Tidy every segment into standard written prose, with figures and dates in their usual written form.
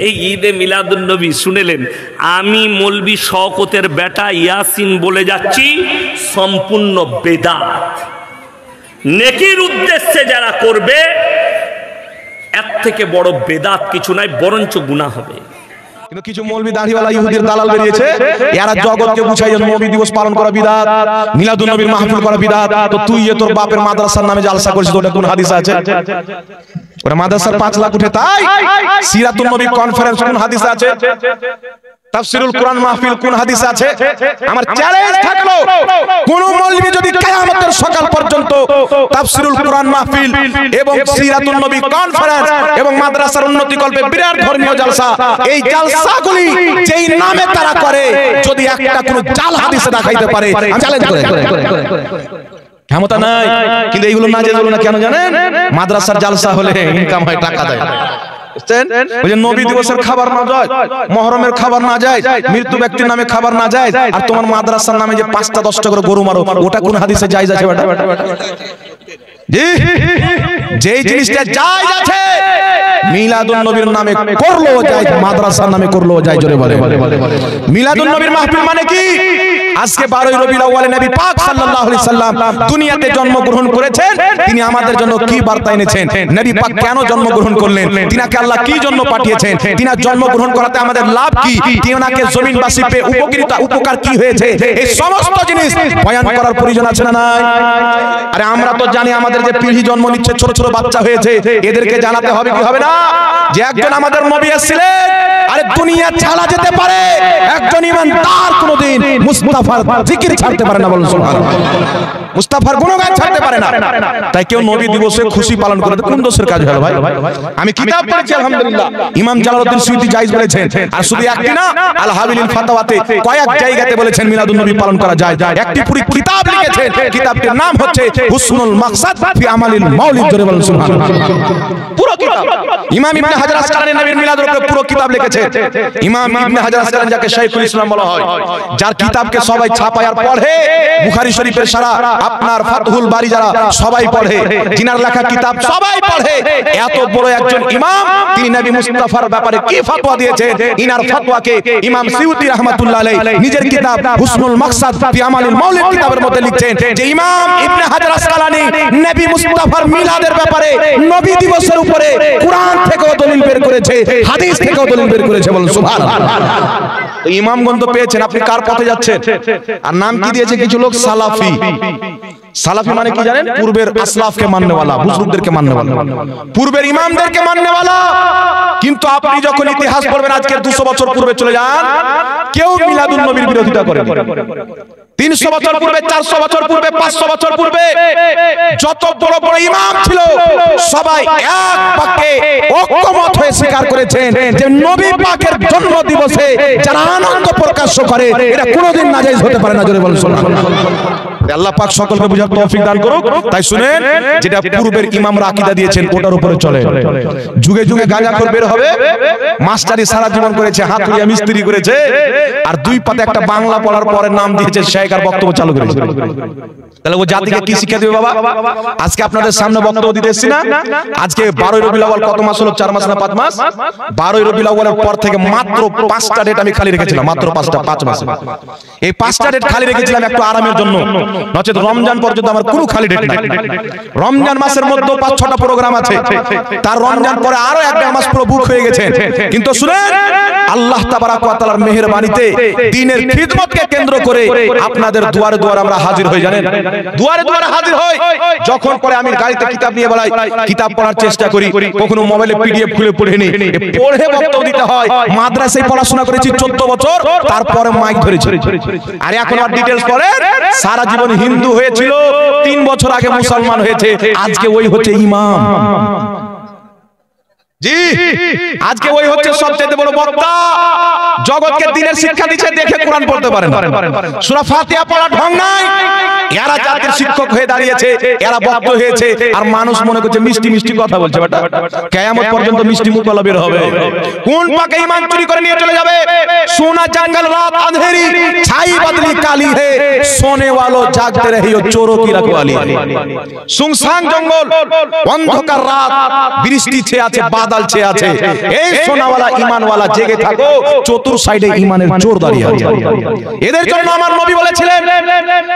এই ঈদে মিলাদুন নবী শুনেলেন, আমি মৌলবি শওকতের বেটা ইয়াসিন বলে যাচ্ছি, সম্পূর্ণ বেদাত। নেকির উদ্দেশ্যে যারা করবে এর থেকে বড় বেদাত কিছু নাই, বরঞ্চ গুনাহ হবে। কিন্তু কিছু মৌলবি দাড়িওয়ালা ইহুদির দালাল বেরিয়েছে, এরা জগৎকে বুঝায় যে নবী দিবস পালন করা বিদআত, মিলাদুন নবীর মাহফিল করা বিদআত। তো তুই তোর বাপের মাদ্রাসার নামে জালসা করিস, ওটা কোন হাদিস আছে? ওরা মাদ্রাসার 5 লাখ উঠে তাই? সিরাতুন নবী কনফারেন্স কোন হাদিস আছে? তাফসীরুল কোরআন মাহফিল কোন হাদিস আছে? আমার চ্যালেঞ্জ থাকলো, কোন মৌলবি যদি কিয়ামতের সকাল পর্যন্ত তাফসীরুল কোরআন মাহফিল এবং সিরাতুন নবী কনফারেন্স এবং মাদ্রাসার উন্নতি কল্পে বিরাট ধর্মীয় জালসা, এই জালসাগুলি যেই নামে তারা করে, যদি একটা কোন জাল হাদিসে দেখাইতে পারে, আমি চ্যালেঞ্জ করে ক্ষমতা নাই। কিন্তু এইগুলো না জেনে না কেন জানেন? মাদ্রাসার জালসা হলে ইনকাম হয়, টাকা দেয়। ওই যে নবী দিবসের খাবার না যায়, মুহররমের খাবার না যায়, মৃত্যু ব্যক্তির নামে খাবার না যায়, আর তোমার মাদ্রাসার নামে যে 5টা 10টা করে গরু মারো, ওটা কোন হাদিসে জায়েজ আছে? জি, যেই জিনিসটা জায়েজ আছে মিলাদুন নবীর নামে করলো জায়েজ, মাদ্রাসার নামে করলো জায়েজ। জোরে বলে মিলাদুন নবীর মাহফিল মানে কি? আজকে 12ই রবিউল আউয়ালে নবী পাক সাল্লাল্লাহু আলাইহি সাল্লাম দুনিয়াতে জন্মগ্রহণ করেছেন। তিনি আমাদের জন্য কি বার্তা এনেছেন? নবী পাক কেন জন্মগ্রহণ করলেন? তিনাকে আল্লাহ কি জন্য পাঠিয়েছেন? তিনার জন্মগ্রহণ করাতে আমাদের লাভ কি? তিনাকে জমিনবাসী পেয়ে উপকার কি হয়েছে? এই সমস্ত জিনিস বয়ান করার প্রয়োজন আছে না নাই? আরে আমরা তো জানি আমাদের যে পিঢ়ি জন্ম নিচ্ছে, ছোট ছোট বাচ্চা হয়েছে, এদেরকে জানাতে হবে কি হবে না যে একজন আমাদের নবী আসছিলেন। আরে দুনিয়া ছাড়া যেতে পারে, একজন ইমানদার কোনদিন মুস্তাফার জিকির ছাড়তে পারে না। বলুন সুবহানাল্লাহ। মুস্তাফার গুণগান ছাড়তে পারে না। তাই কেউ নবী দিবসে খুশি পালন করে কোন দোষের কাজ হলো ভাই? আমি কিতাব পড়েছি আলহামদুলিল্লাহ, ইমাম জালালউদ্দিন সুয়ুতী জায়েজ বলেছেন। আর শুধু একটি না, আল হাবিলিল ফাতাওয়াতে কয়েক জায়গাতে বলেছেন মিলাদুন নবী পালন করা যায়। একটি পুরো কিতাব লিখেছেন, কিতাবটির নাম হচ্ছে হুসনুল মাকসাদ ফি আমালিল মাউলিদ। জোরে বলুন সুবহানাল্লাহ। পুরো কিতাব ইমাম ইবনে হাজার আসকালানী নবীর মিলাদের উপরে পুরো কিতাব লিখেছেন। ইমাম ইবনে হাজার আসকালানী যাকে শাইখুল ইসলাম বলা হয়, যার কিতাবকে সবাই ছাপায় আর পড়ে, বুখারী শরীফের সারা আপনার ফাতহুল বারি যারা সবাই পড়ে, জিনার লেখা কিতাব সবাই পড়ে, এত বড় একজন ইমাম, তিনি নবী মুস্তাফার ব্যাপারে কি ফতোয়া দিয়েছেন, ইনার ফতোয়াকে ইমাম সুয়ুতী রাহমাতুল্লাহ আলাইহি নিজের কিতাব হুসনুল মাকসাদ ফি আমালিল মাউলিদ কিতাবের মধ্যে লিখছেন যে ইমাম ইবনে হাজার আসকালানী নবী মুস্তাফার মিলাদের ব্যাপারে, নবী দিবসের উপরে কুরআন থেকেও দলিল বের করেছে, হাদিস থেকেও দলিল বের করেছে। বলুন সুবহানাল্লাহ। তো ইমামগণ তো পেয়েছেন, আপনি কার পথে যাচ্ছেন? আর নাম কি দিয়েছে কিছু লোক? সালাফি। সালাফি মানে কি জানেন? পূর্বের আসলাফকে মাননেওয়ালা, বুজুর্গদেরকে মাননেওয়ালা, পূর্বের ইমামদেরকে মাননেওয়ালা। কিন্তু আপনি যখন ইতিহাস পড়বেন, আজকের 200 বছর পূর্বে চলে যান, কেউ মিলাদুন নবীর বিরোধিতা করে। 300 বছর পূর্বে, 400 বছর পূর্বে, 500 বছর পূর্বে যত বড় বড় ইমাম ছিল, সবাই এক বাক্যে ঐক্যমত হয়ে স্বীকার করেছেন যে নবী পাকের জন্ম দিবসে যারা আনন্দ প্রকাশ করে, এটা কোনোদিন নাজায়েজ হতে পারে না। জোরে বলুন সুবহানাল্লাহ। আল্লাহ পাক সকলকে বুঝার তৌফিক দান করুক। তাই শুনেন, যেটা পূর্বের ইমামরা আকীদা দিয়েছেন ওটার উপরে চলে। যুগে যুগে গাঁজাখোর বের হবে, মাস্টারি সারা জীবন করেছে, হাতুড়িয়া মিস্ত্রি করেছে, আর দুই পাতে একটা বাংলা পড়ার পরে নাম দিয়েছে শেখ, আর বক্তব্য চালু করেছে। তাহলে ও জাতিকে কি শিক্ষা দেবে বাবা? আজকে আপনাদের সামনে বক্তব্য দিতে এসেছি না? আজকে 12ই রবিউল আউয়াল কত মাস হলো? 4 মাস না 5 মাস? 12ই রবিউল আউয়ালের পর থেকে মাত্র 5টা ডেট আমি খালি রেখেছিলাম, মাত্র 5টা, 5 মাসে। এই 5টা ডেট খালি রেখেছিলাম একটু আরামের জন্য, নচেত রমজান পর্যন্ত আমার কোনো খালি ডেট নাই। রমজান মাসের মধ্যে 5-6টা প্রোগ্রাম আছে, তার রমজান পরে আরো 1-1.5 মাস পুরো বুক হয়ে গেছে। কিন্তু শুনেন, আল্লাহ তাবারাক ওয়া তাআলার মেহেরবানিতে দ্বীনের খিদমতকে কেন্দ্র করে আপনাদের দুয়ারে দুয়ারে আমরা হাজির হই। জানেন, দুয়ারে দুয়ারে হাজির হই। যখন পরে আমি গাড়িতে কিতাব নিয়ে বেলাই, কিতাব পড়ার চেষ্টা করি, কখনো মোবাইলে পিডিএফ খুলে পড়ে নি, পড়ে বক্তব্য দিতে হয়। মাদ্রাসায় পড়াশোনা করেছি 14 বছর, তারপরে মাইক ধরেছি। আর এখন আর ডিটেইলস পড়ে, সারা জীবন হিন্দু হয়েছিল, 3 বছর আগে মুসলমান হয়েছে, আজকে ওই হচ্ছে ইমাম। জি, আজকে ওই হচ্ছে সবচেয়ে বড় বক্তা, জগৎকে দ্বীনের শিক্ষা দিচ্ছে, দেখে কোরআন পড়তে পারেন না, সূরা ফাতিহা পড়ার ঢং নাই। এরা জাতির শিক্ষক হয়ে দাঁড়িয়েছে, এরা বক্তা হয়েছে, আর মানুষ মনে করছে মিষ্টি মিষ্টি কথা বলছে। বেটা, কিয়ামত পর্যন্ত মিষ্টি মুখ বলা বের হবে। কোন পাকে ঈমান চুরি করে নিয়ে চলে যাবে? सोना जंगल रात अंधेरी छाई बदली काली है सोने वालों जागते रही हो चोरों की रखवाली सुनसान जंगल अंधकार रात বৃষ্টি ছেয়ে আছে বাদল ছেয়ে আছে এই সোনাওয়ালা ঈমানওয়ালা জেগে থাকো চতুর সাইডে ঈমানের চোর দাঁড়িয়ে আছে এদের জন্য আমার নবী বলেছিলেন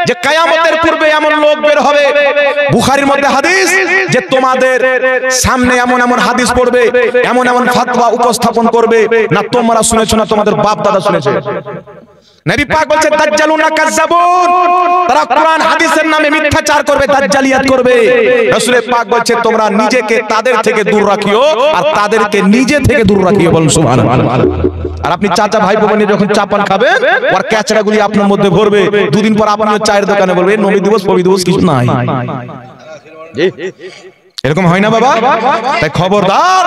যে কিয়ামতের পূর্বে এমন লোক বের হবে বুখারীর মধ্যে হাদিস যে তোমাদের সামনে এমন এমন হাদিস পড়বে এমন এমন ফতোয়া উপস্থাপন করবে না তোমরা শুনেছো না তোমাদের বাপ দাদা শুনেছে নবী পাক বলছে দাজ্জালুনা কাজ্জাবুন তারা কুরআন হাদিসের নামে মিথ্যাচার করবে দাজ্জালিয়াত করবে রাসূল পাক বলছে তোমরা নিজেকে তাদের থেকে দূর রাখিও আর তাদেরকে নিজে থেকে দূর রাখিও বলুন সুবহানাল্লাহ আর আপনি চাচা ভাই বোন যখন চাপান খাবেন আর ক্যাচড়াগুলি আপনার মধ্যে ভরবে দুদিন পর আপনিও চায়ের দোকানে বলবেন নবী দিবস পবি দিবস কিছু নাই এরকম হয় না বাবা তাই খবরদার